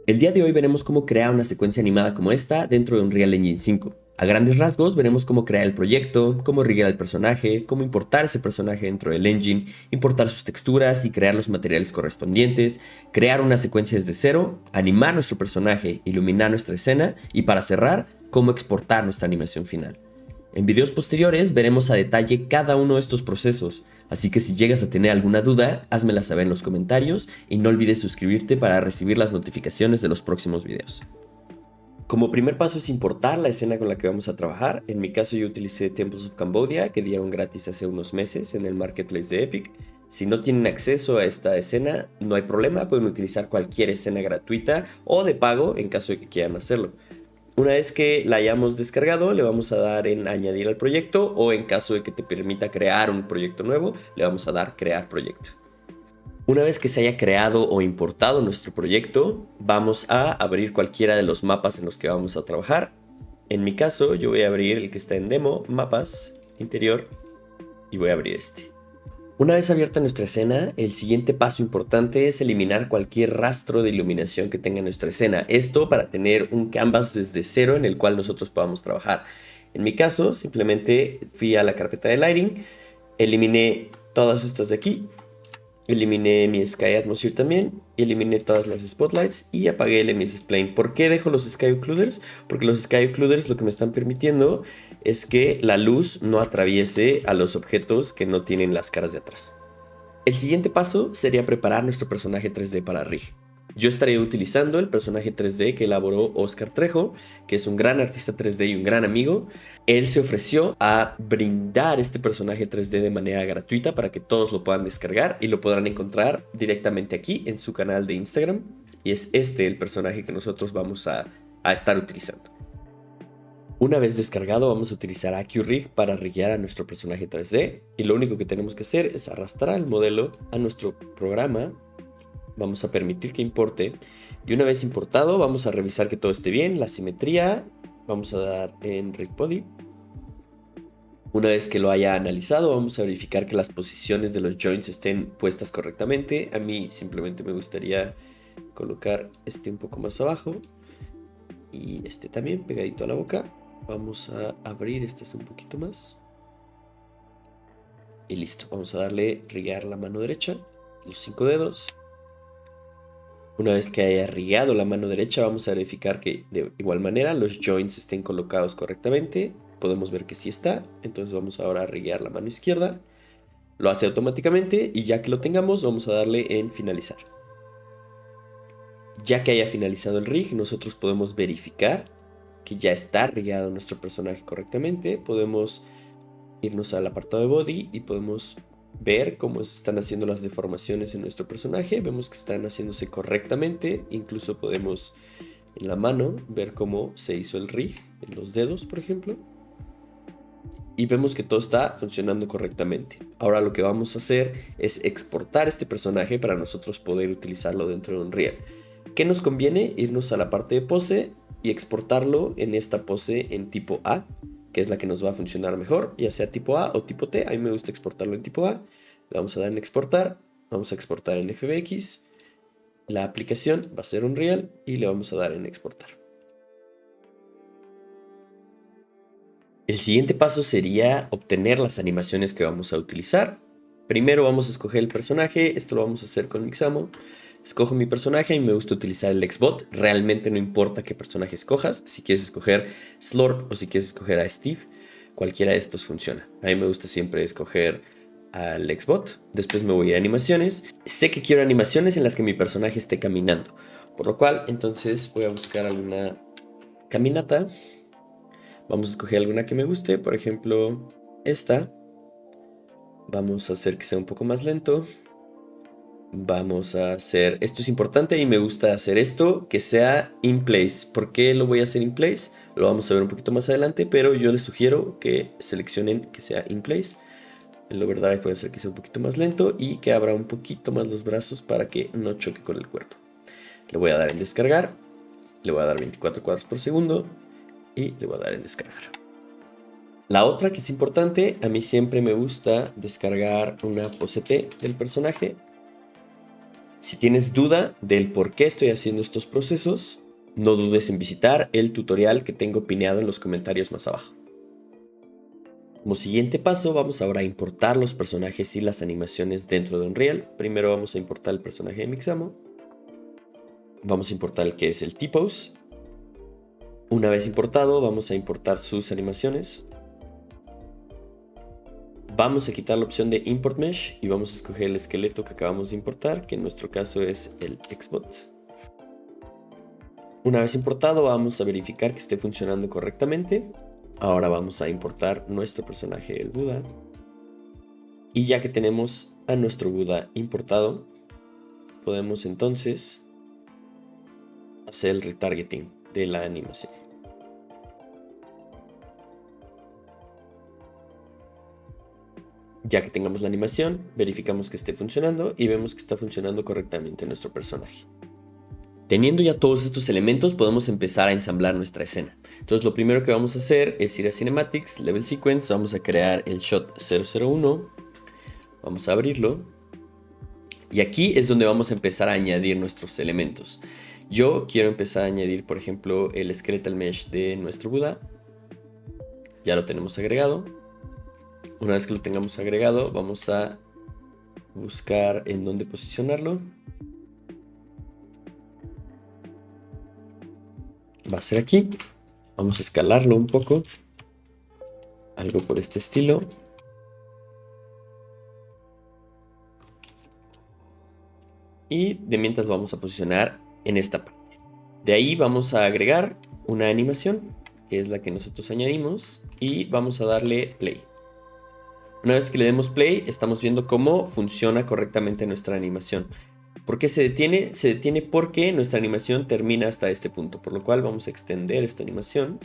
El día de hoy veremos cómo crear una secuencia animada como esta dentro de Unreal Engine 5. A grandes rasgos veremos cómo crear el proyecto, cómo riggear el personaje, cómo importar ese personaje dentro del engine, importar sus texturas y crear los materiales correspondientes, crear una secuencia desde cero, animar nuestro personaje, iluminar nuestra escena y para cerrar, cómo exportar nuestra animación final. En videos posteriores veremos a detalle cada uno de estos procesos, así que si llegas a tener alguna duda, házmela saber en los comentarios y no olvides suscribirte para recibir las notificaciones de los próximos videos. Como primer paso es importar la escena con la que vamos a trabajar. En mi caso yo utilicé Temples of Cambodia, que dieron gratis hace unos meses en el marketplace de Epic. Si no tienen acceso a esta escena, no hay problema, pueden utilizar cualquier escena gratuita o de pago en caso de que quieran hacerlo. Una vez que la hayamos descargado, le vamos a dar en añadir al proyecto o en caso de que te permita crear un proyecto nuevo, le vamos a dar crear proyecto. Una vez que se haya creado o importado nuestro proyecto, vamos a abrir cualquiera de los mapas en los que vamos a trabajar. En mi caso, yo voy a abrir el que está en demo, mapas, interior, y voy a abrir este. Una vez abierta nuestra escena, el siguiente paso importante es eliminar cualquier rastro de iluminación que tenga nuestra escena. Esto para tener un canvas desde cero en el cual nosotros podamos trabajar. En mi caso, simplemente fui a la carpeta de lighting, eliminé todas estas de aquí, eliminé mi Sky Atmosphere también, eliminé todas las Spotlights y apagué el Emissive Plane. ¿Por qué dejo los Sky Occluders? Porque los Sky Occluders lo que me están permitiendo es que la luz no atraviese a los objetos que no tienen las caras de atrás. El siguiente paso sería preparar nuestro personaje 3D para Rig. Yo estaré utilizando el personaje 3D que elaboró Oscar Trejo, que es un gran artista 3D y un gran amigo. Él se ofreció a brindar este personaje 3D de manera gratuita para que todos lo puedan descargar y lo podrán encontrar directamente aquí en su canal de Instagram. Y es este el personaje que nosotros vamos a estar utilizando. Una vez descargado vamos a utilizar AccuRig para riggear a nuestro personaje 3D y lo único que tenemos que hacer es arrastrar el modelo a nuestro programa. Vamos a permitir que importe y una vez importado vamos a revisar que todo esté bien, la simetría, vamos a dar en Rig Body. Una vez que lo haya analizado vamos a verificar que las posiciones de los joints estén puestas correctamente. A mí simplemente me gustaría colocar este un poco más abajo y este también pegadito a la boca. Vamos a abrir este un poquito más. Y listo, vamos a darle riggear la mano derecha, los 5 dedos. Una vez que haya riggeado la mano derecha, vamos a verificar que de igual manera los joints estén colocados correctamente. Podemos ver que sí está, entonces vamos ahora a riggear la mano izquierda. Lo hace automáticamente y ya que lo tengamos, vamos a darle en finalizar. Ya que haya finalizado el rig, nosotros podemos verificar que ya está riggeado nuestro personaje correctamente. Podemos irnos al apartado de body y podemos ver cómo se están haciendo las deformaciones en nuestro personaje. Vemos que están haciéndose correctamente. Incluso podemos en la mano ver cómo se hizo el rig en los dedos, por ejemplo. Y vemos que todo está funcionando correctamente. Ahora lo que vamos a hacer es exportar este personaje para nosotros poder utilizarlo dentro de Unreal. ¿Qué nos conviene? Irnos a la parte de pose y exportarlo en esta pose en tipo A, que es la que nos va a funcionar mejor, ya sea tipo A o tipo T. A mí me gusta exportarlo en tipo A. Le vamos a dar en exportar, vamos a exportar en FBX. La aplicación va a ser Unreal y le vamos a dar en exportar. El siguiente paso sería obtener las animaciones que vamos a utilizar. Primero vamos a escoger el personaje, esto lo vamos a hacer con Mixamo. Escojo mi personaje y me gusta utilizar el Xbot. Realmente no importa qué personaje escojas. Si quieres escoger Slurp o si quieres escoger a Steve, cualquiera de estos funciona. A mí me gusta siempre escoger al Xbot. Después me voy a animaciones. Sé que quiero animaciones en las que mi personaje esté caminando. Por lo cual, entonces voy a buscar alguna caminata. Vamos a escoger alguna que me guste. Por ejemplo, esta. Vamos a hacer que sea un poco más lento. Vamos a hacer, esto es importante y me gusta hacer esto, que sea in place. ¿Por qué lo voy a hacer in place? Lo vamos a ver un poquito más adelante, pero yo les sugiero que seleccionen que sea in place. El overdrive puede ser que sea un poquito más lento y que abra un poquito más los brazos para que no choque con el cuerpo. Le voy a dar en descargar, le voy a dar 24 cuadros por segundo y le voy a dar en descargar. La otra que es importante, a mí siempre me gusta descargar una pose T del personaje. Si tienes duda del por qué estoy haciendo estos procesos, no dudes en visitar el tutorial que tengo pineado en los comentarios más abajo. Como siguiente paso, vamos ahora a importar los personajes y las animaciones dentro de Unreal. Primero vamos a importar el personaje de Mixamo. Vamos a importar el que es el T-Pose. Una vez importado, vamos a importar sus animaciones. Vamos a quitar la opción de Import Mesh y vamos a escoger el esqueleto que acabamos de importar, que en nuestro caso es el Xbot. Una vez importado, vamos a verificar que esté funcionando correctamente. Ahora vamos a importar nuestro personaje, el Buda. Y ya que tenemos a nuestro Buda importado, podemos entonces hacer el retargeting de la animación. Ya que tengamos la animación, verificamos que esté funcionando y vemos que está funcionando correctamente nuestro personaje. Teniendo ya todos estos elementos, podemos empezar a ensamblar nuestra escena. Entonces lo primero que vamos a hacer es ir a Cinematics, Level Sequence, vamos a crear el Shot 001, vamos a abrirlo. Y aquí es donde vamos a empezar a añadir nuestros elementos. Yo quiero empezar a añadir, por ejemplo, el Skeletal Mesh de nuestro Buda. Ya lo tenemos agregado. Una vez que lo tengamos agregado, vamos a buscar en dónde posicionarlo. Va a ser aquí. Vamos a escalarlo un poco. Algo por este estilo. Y de mientras lo vamos a posicionar en esta parte. De ahí vamos a agregar una animación, que es la que nosotros añadimos. Y vamos a darle play. Una vez que le demos play, estamos viendo cómo funciona correctamente nuestra animación. ¿Por qué se detiene? Se detiene porque nuestra animación termina hasta este punto, por lo cual vamos a extender esta animación.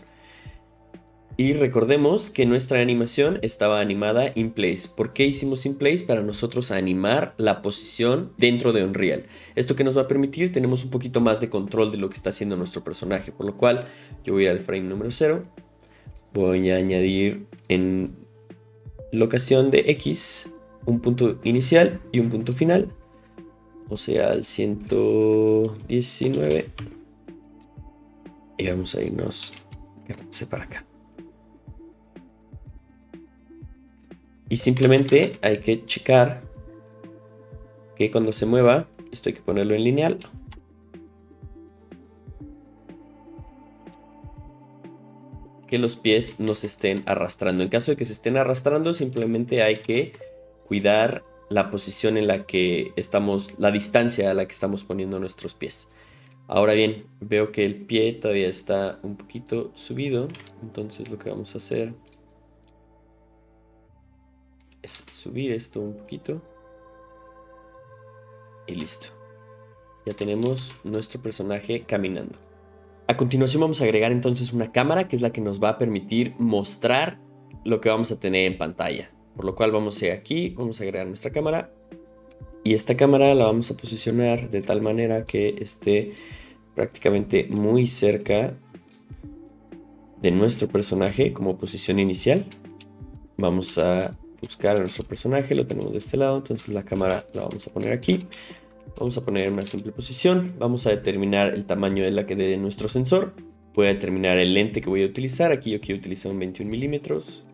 Y recordemos que nuestra animación estaba animada in place. ¿Por qué hicimos in place? Para nosotros animar la posición dentro de Unreal. Esto que nos va a permitir, tenemos un poquito más de control de lo que está haciendo nuestro personaje, por lo cual yo voy al frame número 0. Voy a añadir en locación de X un punto inicial y un punto final, o sea, al 119, y vamos a irnos para acá. Y simplemente hay que checar que cuando se mueva, esto hay que ponerlo en lineal. Que los pies no se estén arrastrando. En caso de que se estén arrastrando, simplemente hay que cuidar la posición en la que estamos, la distancia a la que estamos poniendo nuestros pies. Ahora bien, veo que el pie todavía está un poquito subido, entonces lo que vamos a hacer es subir esto un poquito y listo. Ya tenemos nuestro personaje caminando. A continuación vamos a agregar entonces una cámara, que es la que nos va a permitir mostrar lo que vamos a tener en pantalla. Por lo cual vamos a ir aquí, vamos a agregar nuestra cámara. Y esta cámara la vamos a posicionar de tal manera que esté prácticamente muy cerca de nuestro personaje como posición inicial. Vamos a buscar a nuestro personaje, lo tenemos de este lado, entonces la cámara la vamos a poner aquí. Vamos a poner una simple posición, vamos a determinar el tamaño de nuestro sensor. Voy a determinar el lente que voy a utilizar, aquí yo quiero utilizar un 21 milímetros.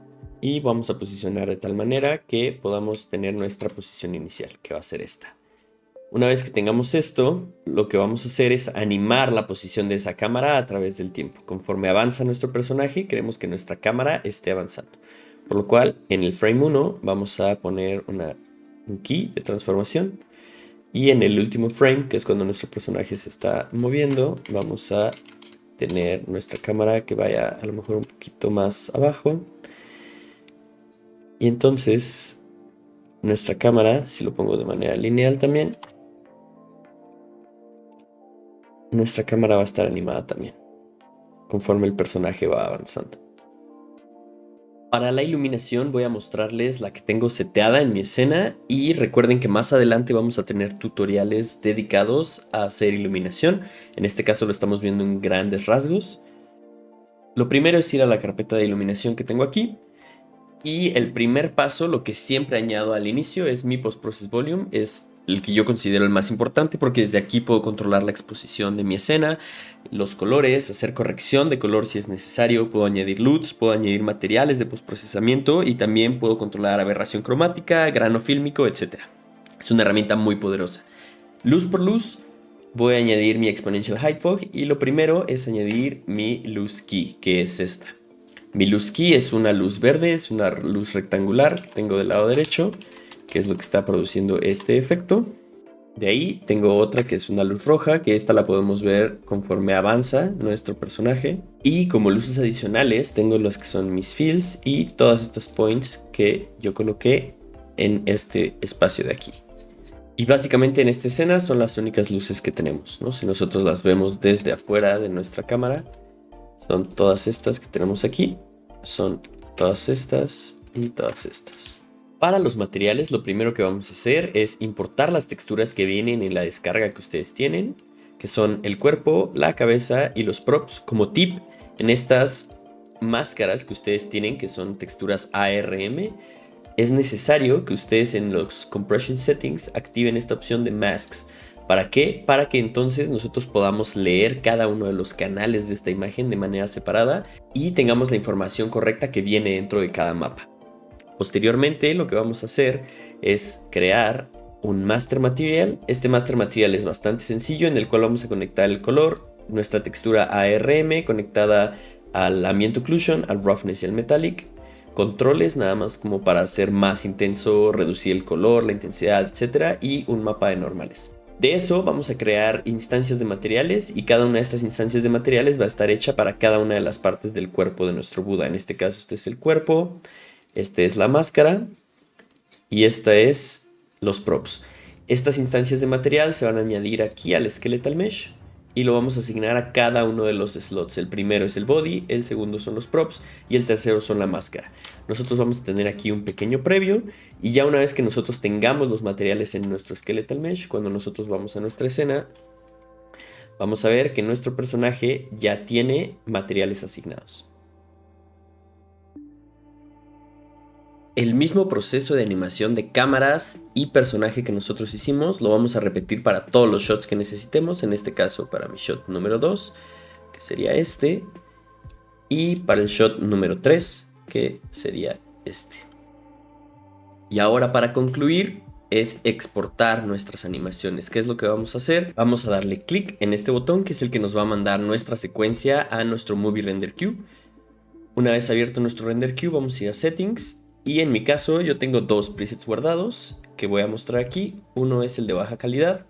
Y vamos a posicionar de tal manera que podamos tener nuestra posición inicial, que va a ser esta. Una vez que tengamos esto, lo que vamos a hacer es animar la posición de esa cámara a través del tiempo. Conforme avanza nuestro personaje, queremos que nuestra cámara esté avanzando. Por lo cual, en el frame 1 vamos a poner un key de transformación. Y en el último frame, que es cuando nuestro personaje se está moviendo, vamos a tener nuestra cámara que vaya a lo mejor un poquito más abajo. Y entonces nuestra cámara, si lo pongo de manera lineal también, nuestra cámara va a estar animada también, conforme el personaje va avanzando. Para la iluminación voy a mostrarles la que tengo seteada en mi escena y recuerden que más adelante vamos a tener tutoriales dedicados a hacer iluminación. En este caso lo estamos viendo en grandes rasgos. Lo primero es ir a la carpeta de iluminación que tengo aquí. Y el primer paso, lo que siempre añado al inicio, es mi Post Process Volume. Es el que yo considero el más importante, porque desde aquí puedo controlar la exposición de mi escena, los colores, hacer corrección de color si es necesario, puedo añadir LUTs, puedo añadir materiales de postprocesamiento y también puedo controlar aberración cromática, grano fílmico, etc. Es una herramienta muy poderosa. Luz por luz, voy a añadir mi Exponential Height Fog y lo primero es añadir mi luz key, que es esta. Mi luz key es una luz verde, es una luz rectangular que tengo del lado derecho, que es lo que está produciendo este efecto. De ahí tengo otra que es una luz roja, que esta la podemos ver conforme avanza nuestro personaje. Y como luces adicionales tengo los que son mis fills y todas estas points que yo coloqué en este espacio de aquí. Y básicamente en esta escena son las únicas luces que tenemos, ¿no? Si nosotros las vemos desde afuera de nuestra cámara, son todas estas que tenemos aquí, son todas estas y todas estas. Para los materiales, lo primero que vamos a hacer es importar las texturas que vienen en la descarga que ustedes tienen, que son el cuerpo, la cabeza y los props. Como tip, en estas máscaras que ustedes tienen, que son texturas ARM, es necesario que ustedes en los Compression Settings activen esta opción de Masks. ¿Para qué? Para que entonces nosotros podamos leer cada uno de los canales de esta imagen de manera separada y tengamos la información correcta que viene dentro de cada mapa. Posteriormente, lo que vamos a hacer es crear un Master Material. Este Master Material es bastante sencillo, en el cual vamos a conectar el color, nuestra textura ARM conectada al Ambient Occlusion, al Roughness y al Metallic. Controles nada más como para hacer más intenso, reducir el color, la intensidad, etc. Y un mapa de normales. De eso vamos a crear instancias de materiales y cada una de estas instancias de materiales va a estar hecha para cada una de las partes del cuerpo de nuestro Buda. En este caso este es el cuerpo, este es la máscara y esta es los props. Estas instancias de material se van a añadir aquí al Skeletal Mesh y lo vamos a asignar a cada uno de los slots. El primero es el body, el segundo son los props y el tercero son la máscara. Nosotros vamos a tener aquí un pequeño previo y ya una vez que nosotros tengamos los materiales en nuestro Skeletal Mesh, cuando nosotros vamos a nuestra escena, vamos a ver que nuestro personaje ya tiene materiales asignados. El mismo proceso de animación de cámaras y personaje que nosotros hicimos lo vamos a repetir para todos los shots que necesitemos. En este caso para mi shot número 2, que sería este. Y para el shot número 3, que sería este. Y ahora para concluir es exportar nuestras animaciones. ¿Qué es lo que vamos a hacer? Vamos a darle clic en este botón, que es el que nos va a mandar nuestra secuencia a nuestro Movie Render Queue. Una vez abierto nuestro Render Queue, vamos a ir a Settings. Y en mi caso yo tengo dos presets guardados que voy a mostrar aquí. Uno es el de baja calidad,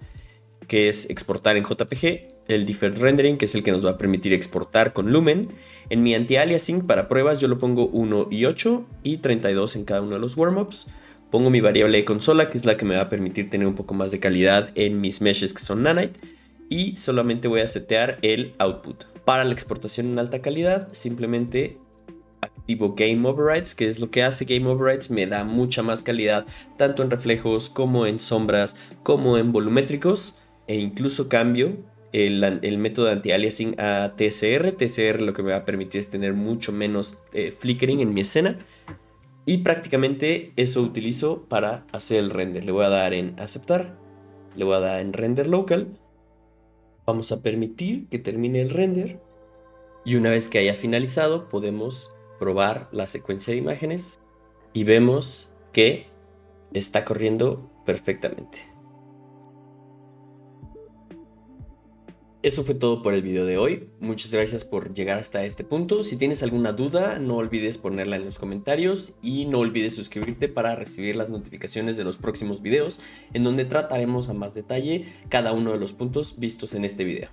que es exportar en JPG. El Deferred Rendering, que es el que nos va a permitir exportar con Lumen. En mi anti-aliasing para pruebas yo lo pongo 1 y 8 y 32 en cada uno de los warm-ups. Pongo mi variable de consola, que es la que me va a permitir tener un poco más de calidad en mis meshes que son Nanite. Y solamente voy a setear el output. Para la exportación en alta calidad, simplemente activo Game Overrides, que es lo que hace Game Overrides, me da mucha más calidad tanto en reflejos como en sombras como en volumétricos, e incluso cambio el método de anti-aliasing a TSR. TSR lo que me va a permitir es tener mucho menos flickering en mi escena, y prácticamente eso utilizo para hacer el render. Le voy a dar en aceptar, le voy a dar en render local, vamos a permitir que termine el render y una vez que haya finalizado podemos probar la secuencia de imágenes y vemos que está corriendo perfectamente. Eso fue todo por el video de hoy. Muchas gracias por llegar hasta este punto. Si tienes alguna duda, no olvides ponerla en los comentarios y no olvides suscribirte para recibir las notificaciones de los próximos videos, en donde trataremos a más detalle cada uno de los puntos vistos en este video.